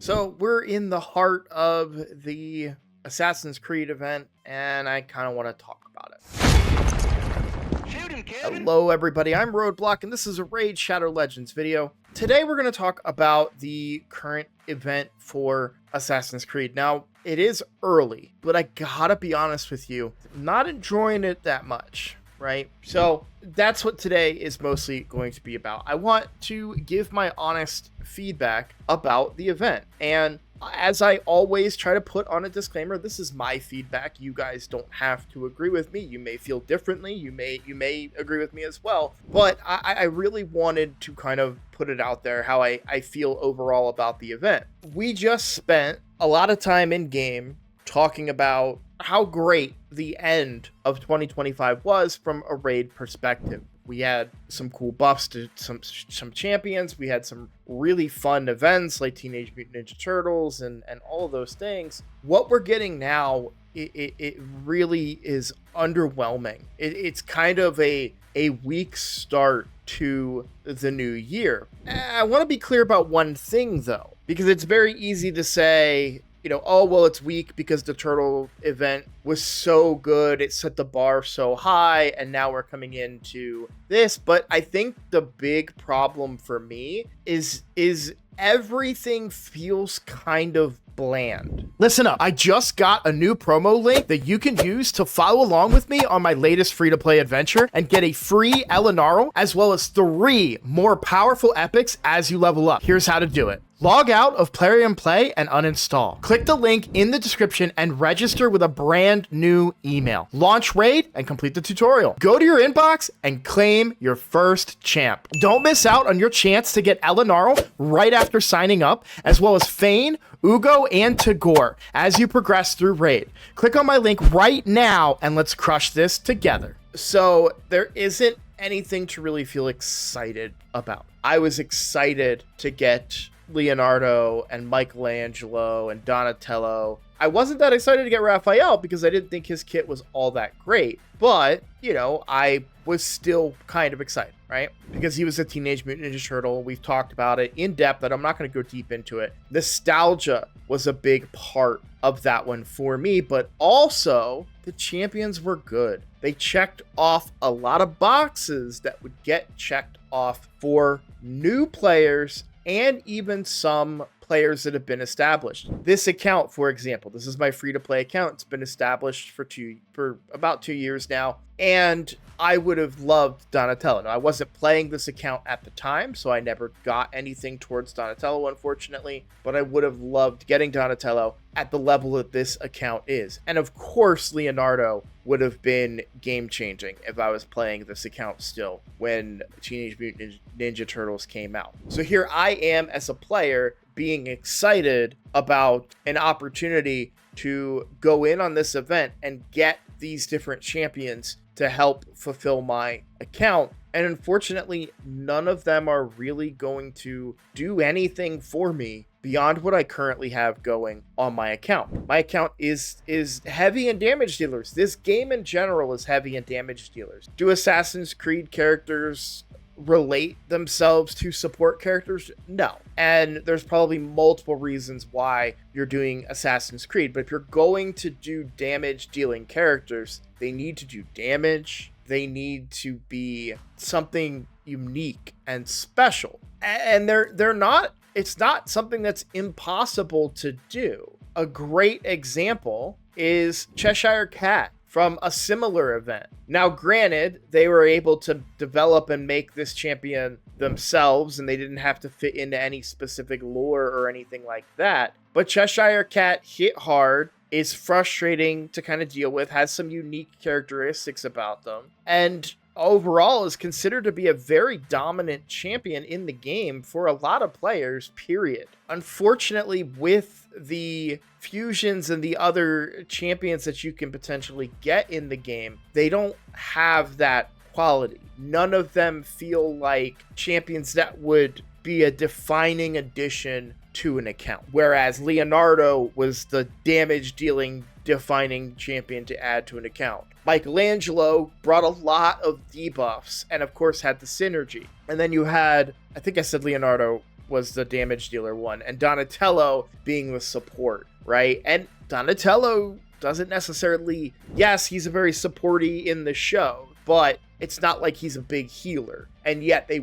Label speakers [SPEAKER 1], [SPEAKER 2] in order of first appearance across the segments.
[SPEAKER 1] So we're in the heart of the Assassin's Creed event, and I kind of want to talk about it.
[SPEAKER 2] Shoot him, Kevin!
[SPEAKER 1] Hello, everybody. I'm Roadblock, and this is a Raid Shadow Legends video. Today, we're going to talk about the current event for Assassin's Creed. Now, it is early, but I gotta be honest with you, not enjoying it that much. Right? So that's what today is mostly going to be about. I want to give my honest feedback about the event. And as I always try to put on a disclaimer, this is my feedback. You guys don't have to agree with me. You may feel differently. You may agree with me as well. But I really wanted to kind of put it out there how I feel overall about the event. We just spent a lot of time in game talking about how great the end of 2025 was from a raid perspective. We had some cool buffs to some champions. We had some really fun events like Teenage Mutant Ninja Turtles and all of those things. What we're getting now, it really is underwhelming. It's kind of a weak start to the new year. I want to be clear about one thing though, because it's very easy to say, oh, well, it's weak because the Turtle event was so good. It set the bar so high, and now we're coming into this. But I think the big problem for me is everything feels kind of bland. Listen up. I just got a new promo link that you can use to follow along with me on my latest free-to-play adventure and get a free Elenaril, as well as 3 more powerful epics as you level up. Here's how to do it. Log out of Plarium and Play and uninstall. Click the link in the description and register with a brand new email. Launch Raid and complete the tutorial. Go to your inbox and claim your first champ. Don't miss out on your chance to get Elenaril right after signing up, as well as Fayne, Uugo, and Tagoar as you progress through Raid. Click on my link right now and let's crush this together. So there isn't anything to really feel excited about. I was excited to get Leonardo and Michelangelo and Donatello. I wasn't that excited to get Raphael because I didn't think his kit was all that great. But, I was still kind of excited, right? Because he was a Teenage Mutant Ninja Turtle. We've talked about it in depth, but I'm not going to go deep into it. Nostalgia was a big part of that one for me, but also the champions were good. They checked off a lot of boxes that would get checked off for new players and even some players that have been established. This account, for example, this is my free-to-play account. It's been established for about 2 years now, and I would have loved Donatello. Now, I wasn't playing this account at the time, so I never got anything towards Donatello, unfortunately, but I would have loved getting Donatello at the level that this account is. And of course, Leonardo would have been game-changing if I was playing this account still when Teenage Mutant Ninja Turtles came out. So here I am as a player being excited about an opportunity to go in on this event and get these different champions to help fulfill my account. And unfortunately, none of them are really going to do anything for me beyond what I currently have going on my account. My account is heavy in damage dealers. This game in general is heavy in damage dealers. Do Assassin's Creed characters relate themselves to support characters? No. And there's probably multiple reasons why you're doing Assassin's Creed, but if you're going to do damage dealing characters, they need to do damage. They need to be something unique and special. And they're not, it's not something that's impossible to do. A great example is Cheshire Cat from a similar event. Now, granted, they were able to develop and make this champion themselves, and they didn't have to fit into any specific lore or anything like that. But Cheshire Cat hit hard, is frustrating to kind of deal with, has some unique characteristics about them, and overall is considered to be a very dominant champion in the game for a lot of players, period. Unfortunately, with the fusions and the other champions that you can potentially get in the game, they don't have that quality. None of them feel like champions that would be a defining addition to an account, whereas Leonardo was the damage dealing defining champion to add to an account. Michelangelo brought a lot of debuffs and of course had the synergy. And then you had, I think I said Leonardo was the damage dealer one, and Donatello being the support, right? And Donatello doesn't necessarily, yes, he's a very supporty in the show, but it's not like he's a big healer. And yet they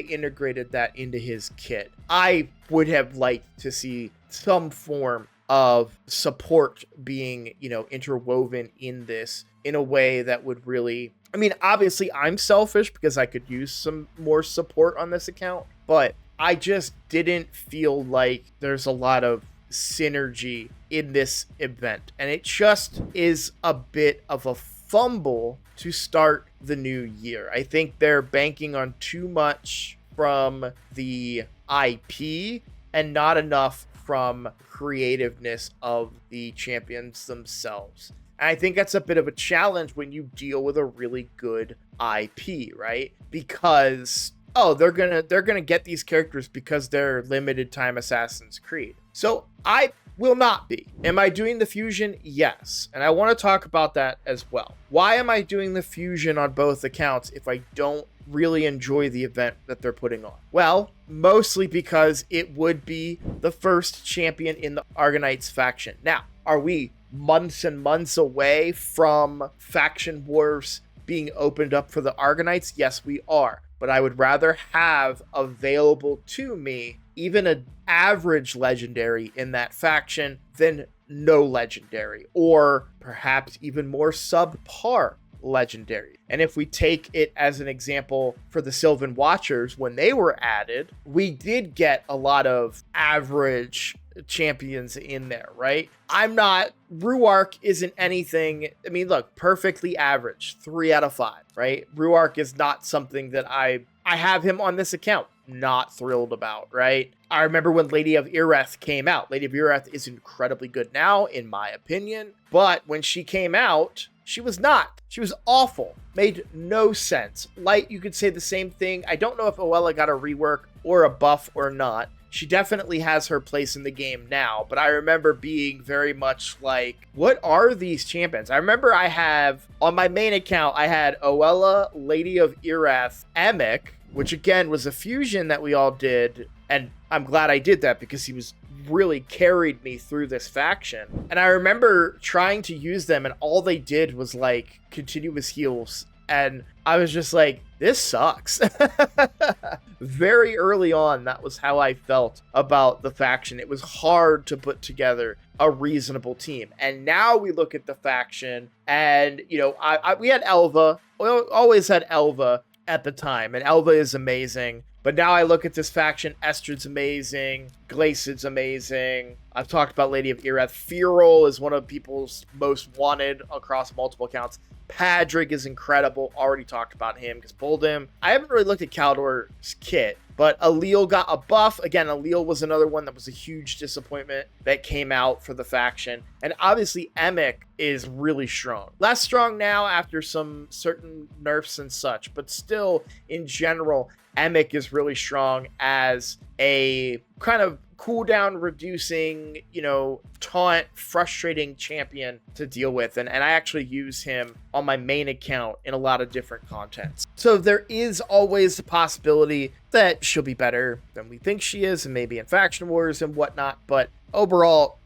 [SPEAKER 1] integrated that into his kit. I would have liked to see some form of support being, interwoven in this in a way that would really, I mean, obviously I'm selfish because I could use some more support on this account, but I just didn't feel like there's a lot of synergy in this event. And it just is a bit of a fumble to start the new year. I think they're banking on too much from the IP and not enough from creativeness of the champions themselves. And I think that's a bit of a challenge when you deal with a really good IP, right? Because they're gonna get these characters because they're limited time Assassin's Creed. So I will not be. Am I doing the fusion? Yes. And I want to talk about that as well. Why am I doing the fusion on both accounts if I don't really enjoy the event that they're putting on? Well, mostly because it would be the first champion in the Argonites faction. Now, are we months and months away from faction wars being opened up for the Argonites? Yes, we are. But I would rather have available to me even an average legendary in that faction than no legendary, or perhaps even more subpar legendary. And if we take it as an example for the Sylvan Watchers, when they were added, we did get a lot of average champions in there, right? Ruark isn't anything, I mean, look, perfectly average, 3 out of 5, right? Ruark is not something that I have him on this account, not thrilled about, right? I remember when Lady of Ireth came out. Lady of Ireth is incredibly good now, in my opinion, but when she came out, she was not. She was awful. Made no sense. Light, you could say the same thing. I don't know if Oella got a rework or a buff or not. She definitely has her place in the game now, but I remember being very much like, what are these champions? I remember on my main account, I had Oella, Lady of Ireth, Emic, which again was a fusion that we all did, and I'm glad I did that because he was really carried me through this faction. And I remember trying to use them, and all they did was like continuous heals, and I was just like, this sucks. Very early on, that was how I felt about the faction. It was hard to put together a reasonable team. And now we look at the faction, and we had Elva. We always had Elva at the time, and Elva is amazing. But now I look at this faction, Estrid's amazing, Glacid's amazing. I've talked about Lady of Ireth. Fearol is one of people's most wanted across multiple accounts. Padrig is incredible. Already talked about him because pulled him. I haven't really looked at Kaldor's kit, but Elil got a buff. Again, Elil was another one that was a huge disappointment that came out for the faction. And obviously, Emic is really strong. Less strong now after some certain nerfs and such, but still, in general, Emic is really strong as a kind of cooldown reducing, taunt, frustrating champion to deal with. And I actually use him on my main account in a lot of different contents. So there is always the possibility that she'll be better than we think she is, and maybe in faction wars and whatnot. But overall,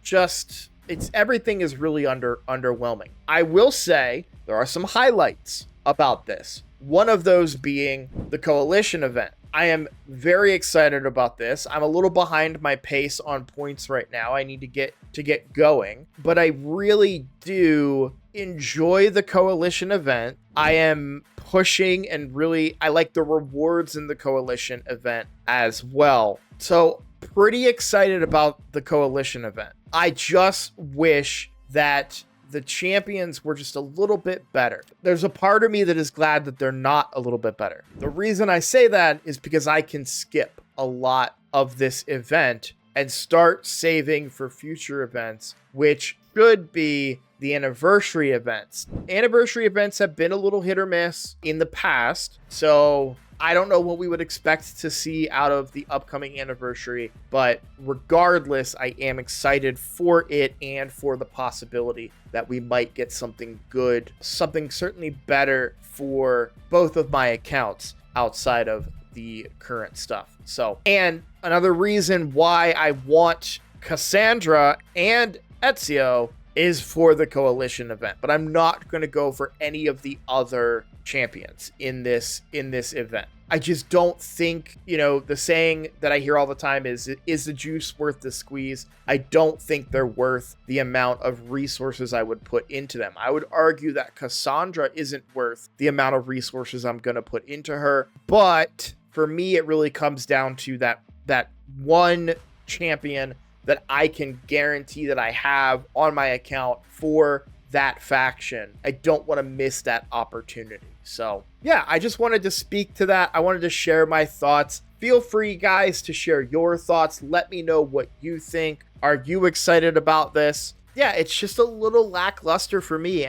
[SPEAKER 1] everything is really underwhelming. I will say there are some highlights about this. One of those being the Coalition event. I am very excited about this. I'm a little behind my pace on points right now. I need to get going, but I really do enjoy the Coalition event. I am pushing, and really I like the rewards in the Coalition event as well. So pretty excited about the Coalition event. I just wish that the champions were just a little bit better. There's a part of me that is glad that they're not a little bit better. The reason I say that is because I can skip a lot of this event and start saving for future events, which should be the anniversary events. Anniversary events have been a little hit or miss in the past, so I don't know what we would expect to see out of the upcoming anniversary, but regardless, I am excited for it and for the possibility that we might get something good, something certainly better for both of my accounts outside of the current stuff. So, and another reason why I want Kassandra and Ezio is for the coalition event, but I'm not going to go for any of the other champions in this event. I just don't think, you know, the saying that I hear all the time is the juice worth the squeeze? I don't think they're worth the amount of resources I would put into them. I would argue that Kassandra isn't worth the amount of resources I'm going to put into her. But for me, it really comes down to that one champion that I can guarantee that I have on my account for that faction. I don't want to miss that opportunity. So yeah, I just wanted to speak to that. I wanted to share my thoughts. Feel free, guys, to share your thoughts. Let me know what you think. Are you excited about this? Yeah, it's just a little lackluster for me.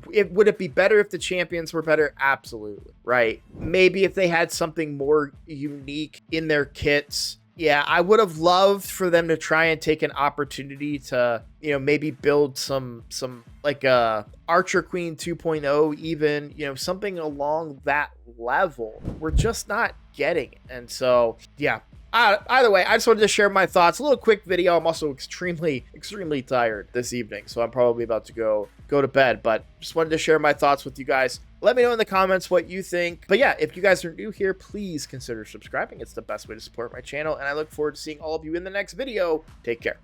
[SPEAKER 1] Would it be better if the champions were better? Absolutely, right? Maybe if they had something more unique in their kits. Yeah, I would have loved for them to try and take an opportunity to, you know, maybe build some like a Archer Queen 2.0, even, you know, something along that level. We're just not getting it. And so, yeah. Either way, I just wanted to share my thoughts. A little quick video. I'm also extremely tired this evening, so I'm probably about to go to bed, but just wanted to share my thoughts with you guys. Let me know in the comments what you think. But yeah, if you guys are new here, please consider subscribing. It's the best way to support my channel, and I look forward to seeing all of you in the next video. Take care.